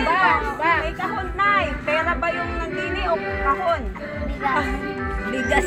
May kahon, Nay. Pera ba yung nandini o kahon? Bigas. Bigas.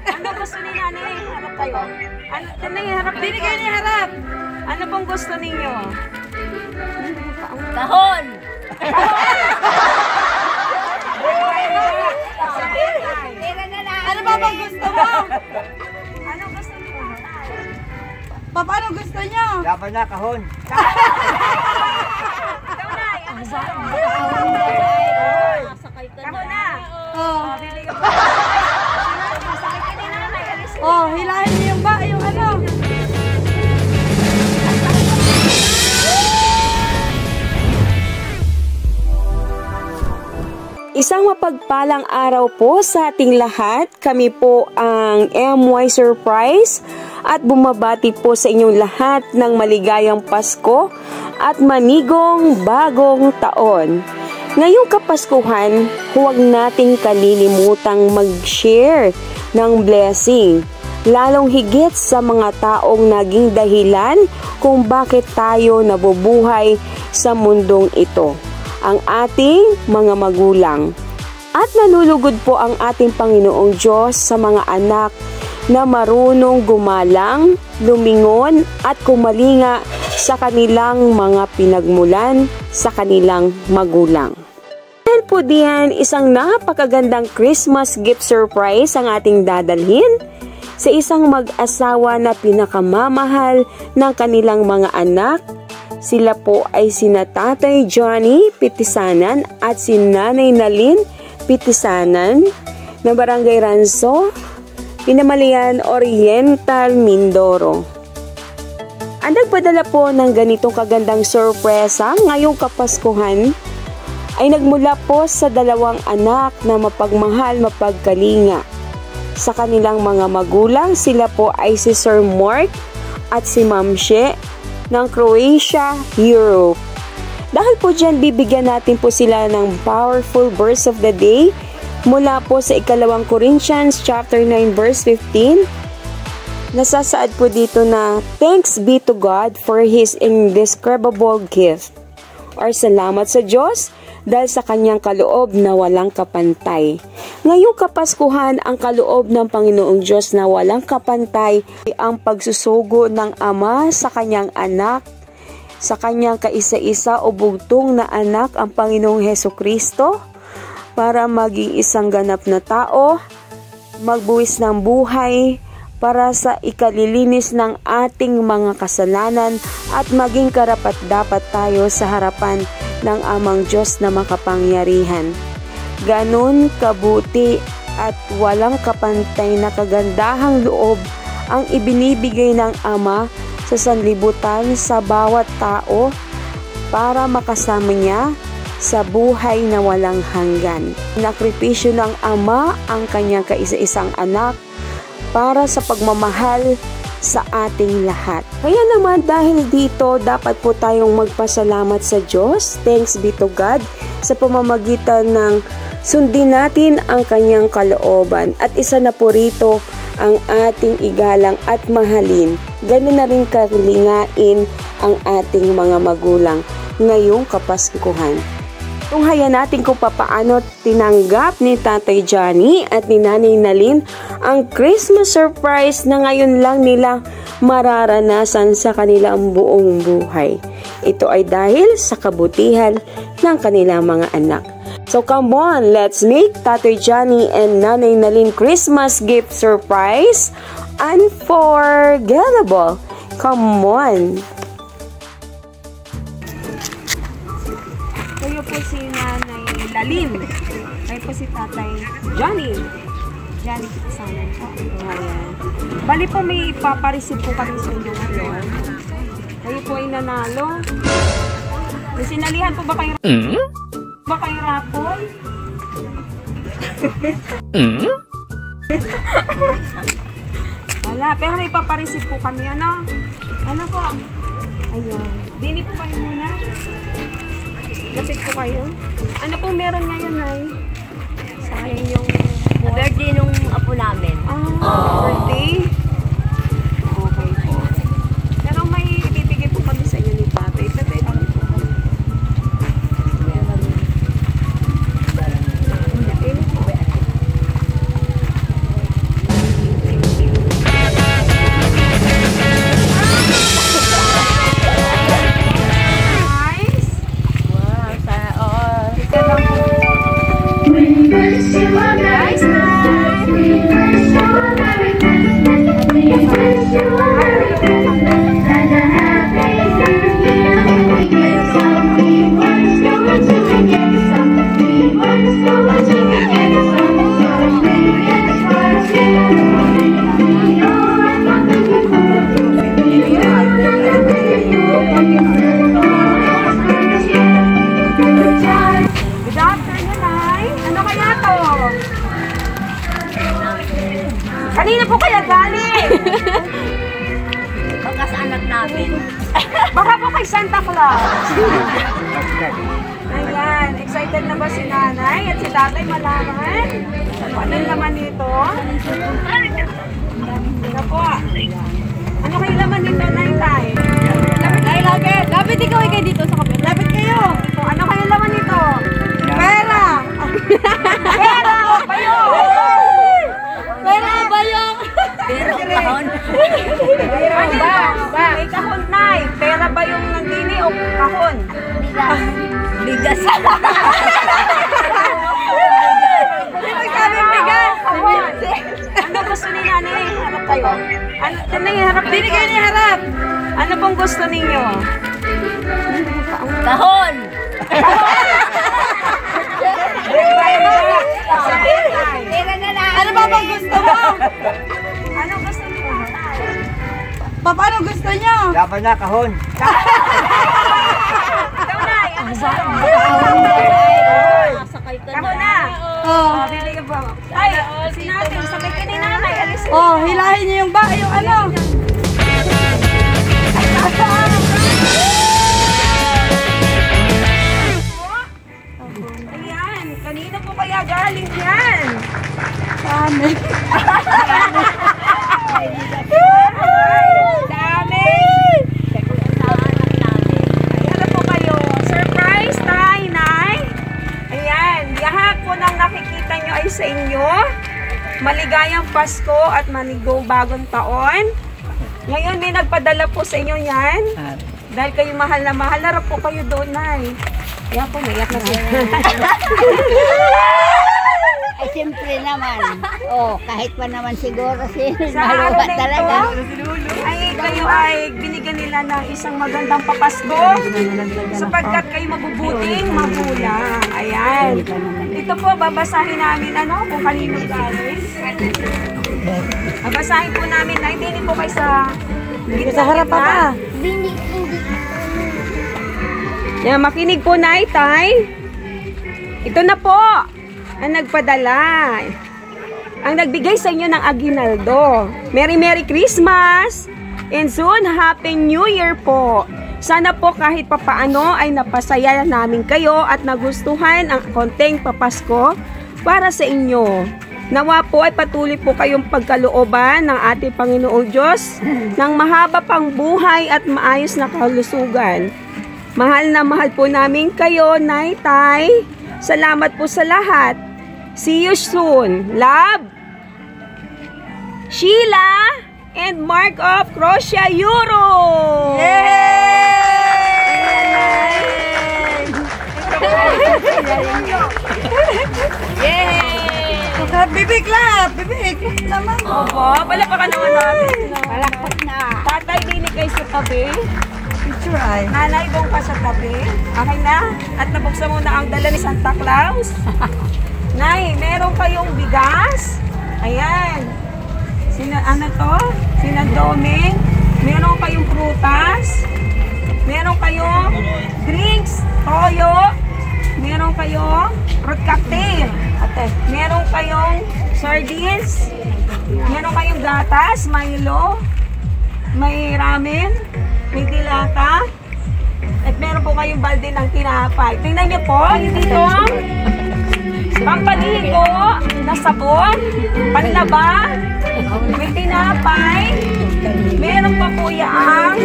Ano gusto ni nanay? Harap kayo. Ano, nanay, harap. Dini kayo ni harap. Ano pong gusto ninyo? Kahon. Ano ba bang gusto mo? Ano gusto niyo? Papa, ano gusto niyo? Dapat na kahon. Ikaw, Nay. Ano sa Sakay ka kahon na. na. Oh, bibigyan ko. Masakit ka ni nanay. Alisin. Oh, hilahin niyo yung ba, yung ano. Isang mapagpalang araw po sa ating lahat. Kami po ang MY Surprise at bumabati po sa inyong lahat ng maligayang Pasko at manigong bagong taon. Ngayong Kapaskuhan, huwag nating kalilimutang mag-share ng blessing, lalong higit sa mga taong naging dahilan kung bakit tayo nabubuhay sa mundong ito, ang ating mga magulang. At nalulugod po ang ating Panginoong Diyos sa mga anak na marunong gumalang, lumingon at kumalinga sa kanilang mga pinagmulan sa kanilang magulang. Dahil po diyan, isang napakagandang Christmas gift surprise ang ating dadalhin sa isang mag-asawa na pinakamamahal ng kanilang mga anak. Sila po ay sina Tatay Johnny Pitisanan at si Nanay Nalin Pitisanan na Barangay Ranso, Pinamalian Oriental, Mindoro. Ang nagpadala po ng ganitong kagandang sorpresa ngayong Kapaskuhan ay nagmula po sa dalawang anak na mapagmahal, mapagkalinga. Sa kanilang mga magulang, sila po ay si Sir Mark at si Ma'am She ng Croatia, Europe. Dahil po dyan, bibigyan natin po sila ng powerful verse of the day mula po sa 2 Corinthians chapter 9 verse 15. Nasasaad po dito na, "Thanks be to God for His indescribable gift." Or salamat sa Diyos dahil sa kanyang kaloob na walang kapantay. Ngayong Kapaskuhan, ang kaloob ng Panginoong Diyos na walang kapantay ay ang pagsusugo ng Ama sa kanyang anak, sa kanyang kaisa-isa o bugtong na anak, ang Panginoong Hesukristo, para maging isang ganap na tao, magbuwis ng buhay, para sa ikalilinis ng ating mga kasalanan at maging karapat-dapat tayo sa harapan ng Amang Diyos na makapangyarihan. Ganon kabuti at walang kapantay na kagandahang loob ang ibinibigay ng Ama sa sanlibutan sa bawat tao para makasama niya sa buhay na walang hanggan. Nakripisyo ng Ama ang kanyang kaisa-isang anak para sa pagmamahal sa ating lahat. Kaya naman dahil dito, dapat po tayong magpasalamat sa Diyos. Thanks be to God sa pamamagitan ng sundin natin ang kanyang kalooban. At isa na po rito ang ating igalang at mahalin. Ganun na rin kalingain ang ating mga magulang ngayong Kapaskuhan. Tunghayan natin kung papaano tinanggap ni Tatay Johnny at ni Nanay Nalin ang Christmas surprise na ngayon lang nila mararanasan sa kanilang buong buhay. Ito ay dahil sa kabutihan ng kanilang mga anak. So come on, let's make Tatay Johnny and Nanay Nalin Christmas gift surprise unforgettable. Come on! Kayo po si Nanay Nalin. Kayo po si Tatay Johnny. Johnny Pitisanan po. Ayan. Bali po may ipapareceive po kami sa inyo ngayon. Kayo po ay nanalo. May sinalihan po ba kayo? Ba kayo rapol? Wala, pero may ipapareceive po kami. Ano? Ano po? Ayun. Dini po kayo muna. Lapit po kayo. Ano pong meron ngayon, Nay? Sayang yung Birthday nung apo namin. birthday? Okay po. namin. Baka po kay Santa Claus. Ayan, excited na ba si nanay at si tatay malaman? Anong laman nito? Ano po? Ano kayo laman nito, nay-tay? Lapit. Lapit ikaw kayo dito sa kapit. Lapit kayo. Ano kayo laman nito? Pera. Pera! Bayo! Pera ba yung? Pero kahon. Pera ba? May kahon, nay. Pera ba yung nandini o kahon? Bigas. Ano gusto ni nanay? Harap kayo. Ano, nanay, harap Dini kayo ni harap. Ano pong gusto ninyo? Kahon. Pera na lang. Ano ba bang gusto mo? Ano gusto niyo? Papa, ano gusto niyo? Dapat na kahon. Ikaw, nay. Ano sa Sakay ka Ako na. na. Oh. Bili ka ba? Ay, si natin. Sabay ka ni nanay. Alisin mo. Oh, hilahin niyo yung yung ano. Ayan. Kanino po kaya galing yan? Dami. Dami! Ayan po kayo. Surprise, tay, nay. Ayan. Lahat po ng nakikita nyo ay sa inyo. Maligayang Pasko at manigong bagong taon. Ngayon may nagpadala po sa inyo yan. Dahil kayo mahal na mahal. Harap po kayo doon, nay. Ayan po, naiyak na siya. Ay, siyempre naman. Oh, kahit pa naman siguro si Sa araw maluwa na talaga. ito, ay kayo ay binigyan nila ng isang magandang papasko sapagkat kayo mabubuting magulang. Ayan. Ito po, babasahin namin kung kanino galing. Babasahin po namin na hindi po kayo sa Sa harap pa. Yan, makinig po na, tay. Ito na po ang nagpadala. Ang nagbigay sa inyo ng aginaldo. Merry Christmas! And soon, Happy New Year po. Sana po kahit papaano ay napasaya namin kayo at nagustuhan ang konting papasko para sa inyo. Nawa po ay patuloy po kayong pagkalooban ng ating Panginoong Diyos ng mahaba pang buhay at maayos na kalusugan. Mahal na mahal po namin kayo, Nay, Tay. Salamat po sa lahat. See you soon. Love, Sheila, and Mark of Croatia, Euro. Bibig lang. Bibig naman. Opo, palakpakan naman natin. Palakpak na. Tatay, dinig kayo sa tabi. Picture ay. Nanay, doon ka sa tabi. Okay na? At nabuksan mo na ang dala ni Santa Claus. Nay, meron kayong bigas. Ayan. Ano to? Sinandoming. Meron kayong prutas. Meron kayong drinks, toyo. Meron kayong fruit cocktail. Meron kayong sardines. Meron kayong gatas, Milo. May ramen. May dilata. At meron po kayong balde ng tinapay. Tingnan niyo po, dito. Pampaligo na sabon. Panlaba. May tinapay. Meron pa po yung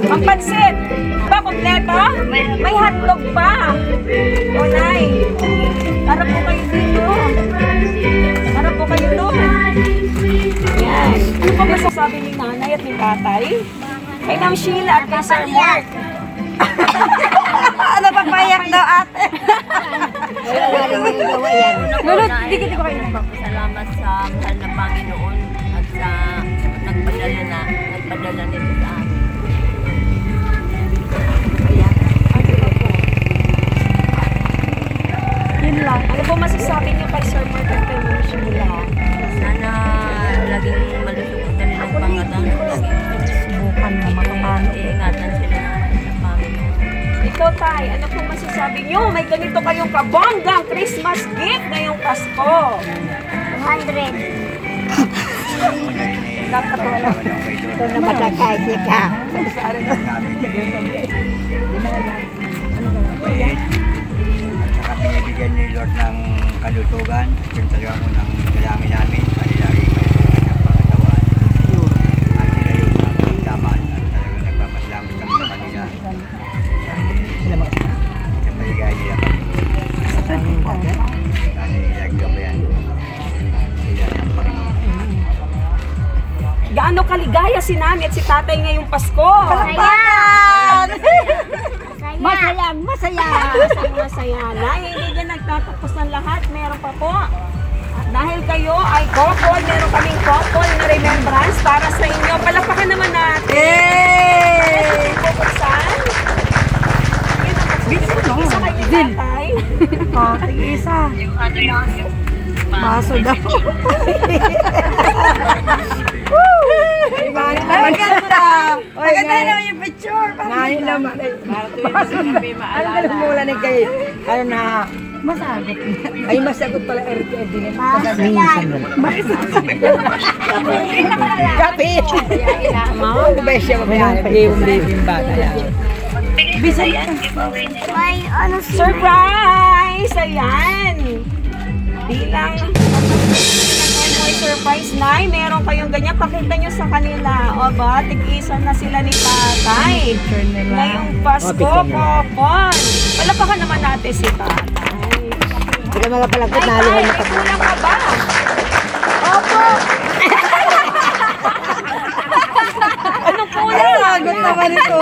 pampansit. Ba, kompleto? May hotdog pa. O, Nay. Harap po kayo dito. Harap po kayo doon. Yan. Ano pa masasabi ni nanay at ni tatay? Kay Ma'am Sheila at kay Sir Mark. Ano pa payak daw ate? Wala rin magawa yan. Lulot, dikit ko kayo. Salamat sa mahal na Panginoon at sa nagpadala nito sa amin. Yun lang. Ano po masasabi niyo kay Sir Mark at kay Ma'am Sheila? Sana laging malusog ang kanilang pangatang. Subukan mo makapano. Iingatan sila ng Panginoon. Ikaw, Tay, ano po masasabi niyo? May ganito kayong kabonggang Christmas gift ngayong Pasko. 100. Ito na matakaisi ka. Mabait. At saka binibigyan ni Lord ng kalusugan. Yung talaga mo ng dalangin namin. Palilagi kayo sa kanyang pangatawan. At sila yung daman. At talagang nagpapasalamat kami sa kanila. Sa paligay nila kami. Dahil naggabayan. Sila ng Panginoon. Gaano kaligaya si Nami at si Tatay ngayong Pasko? Masaya, masaya. Masaya na. Hindi din nagtatapos ng lahat. Meron pa po. Dahil kayo ay couple, meron kaming couple na remembrance para sa inyo. Palapakan naman natin. Yay! Bubuksan. Isa kayo ni Tatay. Isa. Baso daw. Maganda! Maganda naman yung picture. Ngayon naman. Ano ka lang mula na kayo? Ano na? Masagot. Ay, masagot pala RTF din. Kapi! Ba siya mamayari? Yung bata yan. May surprise! Ayan! Bilang may surprise na, meron kayong ganyan. Pakita nyo sa kanila. O ba, tig-isa na sila ni Tatay. Ngayong Pasko, couple. Palapakan naman natin si Tatay. Hindi ka mga palagpot Ay, na haluhan Tay, na may kulang ka ba? Opo! Anong kulang? Sagot naman ito.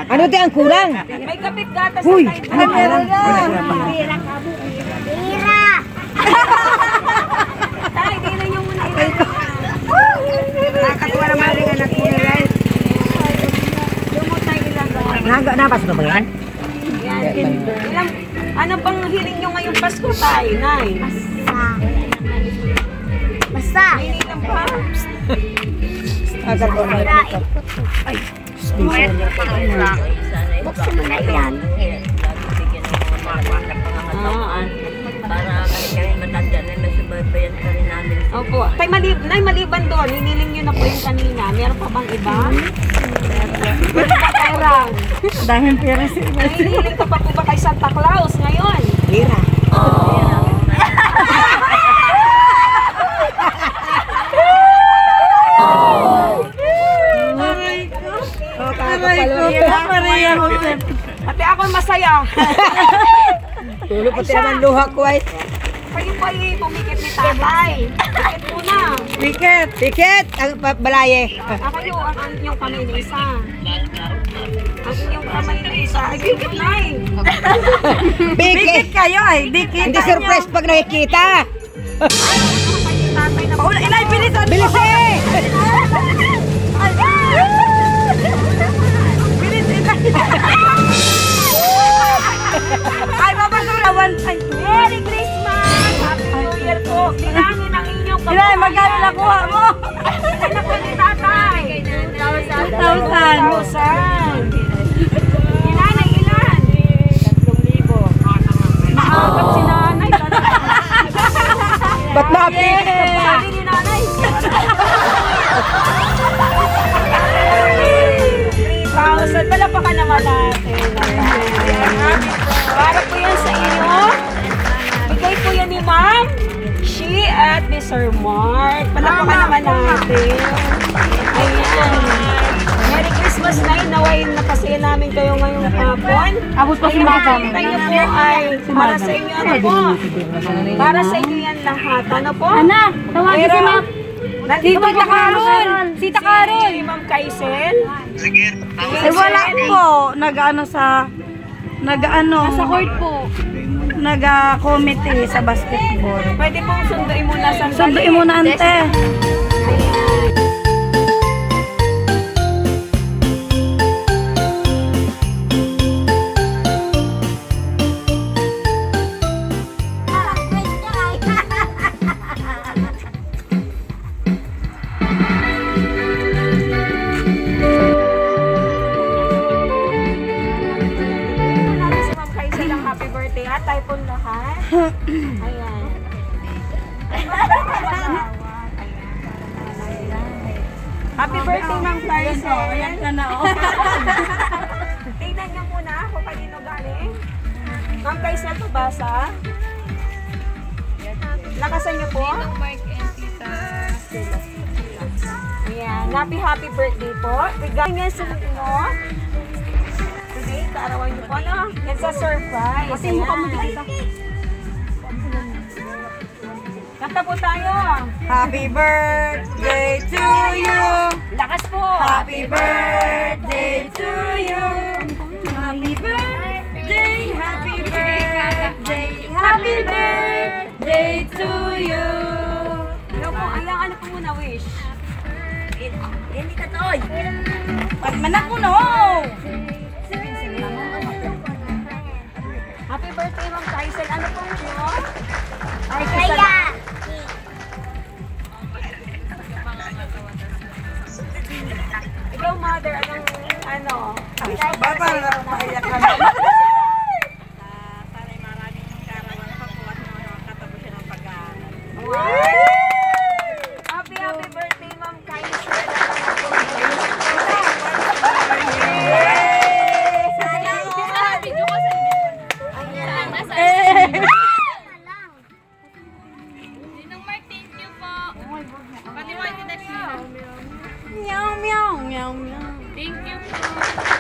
Ano di ang kurang? May kapit gatas Uy, na tayo. Meron na. Tay, di na yung muna ito. Nakakatuwa naman rin anak mo nila. Lumutay ilang Napas ko ba yan? Yan. Ilang, ano bang hiling nyo ngayong Pasko, Tay? Nay? Basta. May nilang pa. Buksan mo na yan. Para kami matanda na masubaybayan pa rin namin. Opo. Tay, maliban doon, hiniling nyo na po yung kanina. Meron pa bang iba? Pera. Dahil pera sila. Hiniling ka pa po ba kay Santa Claus ngayon? Lira. Maria Jose. Ate, ako masaya. Tulog pati naman luha ko ay. Kayo po ay pumikit ni Tatay. Pikit po na. Ticket. Tiket! Ang balaye. Ako ang inyong kamay na isa. Ang inyong kamay na isa. Ay, pikit na eh. Dikit Tiket! kayo ay. Dikit. Hindi surprise pag nakikita. Tatay na Paula, ilay, bilisan mo. Bilis eh! Ay, babasulawan. Ay, Merry Christmas! Happy New Year po! Bilangin ang inyong kabuhay. ilay, magkano nakuha mo? Bilangin na po ni Tatay. 2,000. 2,000. Ilan ay ilan? 3,000. Maagap si Nanay. Ba't mapit? Sabi ni Nanay. 3,000. Palapakan naman natin. Para po yan sa inyo. Bigay po yan ni Ma'am She at ni Sir Mark. Palapakan naman natin. Ayan. Merry Christmas na naway napasaya namin kayo ngayong hapon. Abot pa si Madam. Tayo po ay para sa inyo. Ano po? Para sa inyo yan lahat. Ano po? Ana, tawagin si Ma'am. Nandito Tita Carol. Tita Carol. Si Ma'am Kaisel. Eh, wala po. Nag-ano sa... Nag-ano... Sa court po. Nag-committee sa basketball. Pwede pong sunduin muna sandali. Sunduin mo na, ante. Ayan. Si Ma'am Kaisel ang happy birthday at tayo po lahat. Ayan. Ayan. Tyson. Ayan ka na, oh. Tingnan niyo muna kung kanino galing. Ma'am Kaisel Tubasa. Lakasan niyo po. Ayan. Happy birthday po. Regarding yan sa inyo. Today, kaarawan niyo po. Ano? Yan sa surprise. Kasi mukha mo dito. Kanta po tayo. Happy birthday to you. Lakas po. Happy birthday to you. Happy birthday, happy birthday, happy birthday to you. Ano po? Ano po muna wish? Hindi ka toy. Pagmanak mo no. Happy birthday, Ma'am Kaisel. Ano po nyo? Ay, Kaya. Ikaw, mother, anong, ano? Ba, parang napakaiyak ka. Para maraming karawan pa po at makatapos siya ng pag-aaral. Happy birthday, Ma'am Kaisel. Meow, meow, meow, meow. Thank you po.